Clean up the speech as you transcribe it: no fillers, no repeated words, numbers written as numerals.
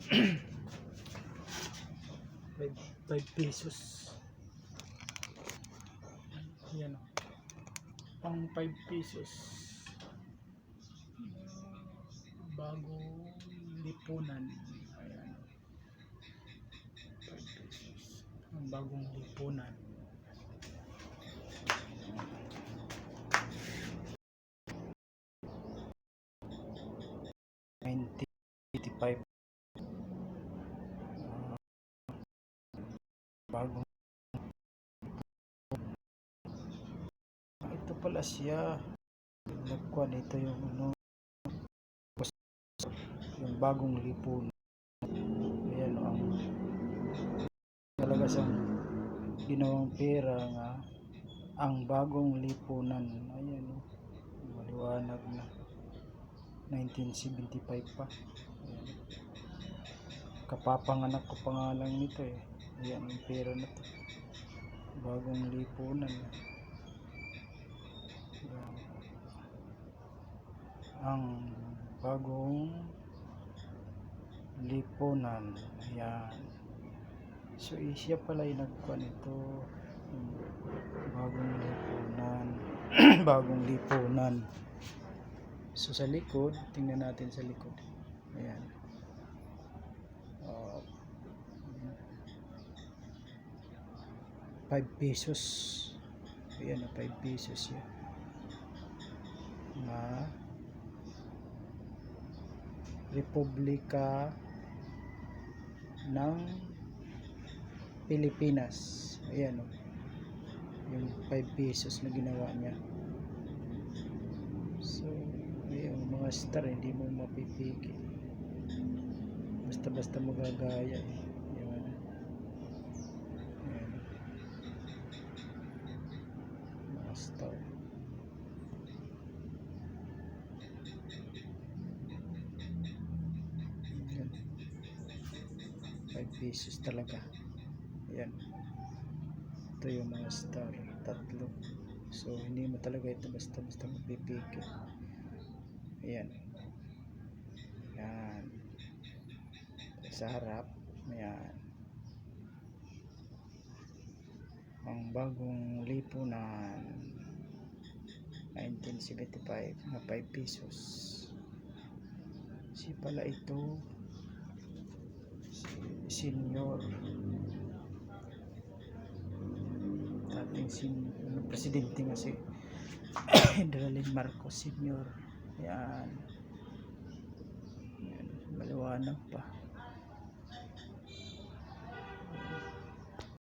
5 pesos. Yan o. Pang 5 pesos. Bagong lipunan. Ayan. 5 pesos. Ang bagong lipunan. $19.85. Bagong. Ito pala siya. Nagkuhan ito yung ano, yung bagong lipunan. Ayan o, ang talaga siyang ginawang pera nga ang bagong lipunan. Ayan o, maliwanag na 1975 pa. Ayan. Kapapanganak ko pa nga lang nito eh. Ayan ang pera na to, bagong lipunan. Ayan. Ang bagong lipunan. Ayan. So siya pala yung nagkuhan ito, bagong lipunan. Bagong lipunan. So sa likod, tingnan natin sa likod. Ayan. 5 pesos. Ayan o, 5 pesos yan. Na Republika ng Pilipinas. Ayan o, yung 5 pesos na ginawa niya. So yung mga star hindi mo mapipigil, basta magagaya eh. Ayan. Ayan. Mga star. Ayan. 5 pesos talaga. Ayan. Ito yung mga star, tatlo. So hindi mo talaga ito basta mapipigil. Ayan. Ayan. Sa harap. Ayan. Ang bagong lipunan 1975 na 5 pesos. Si pala ito si Senyor dating presidente nga si Henry Marcos Senior. Ayan. Ayan, maliwanag pa.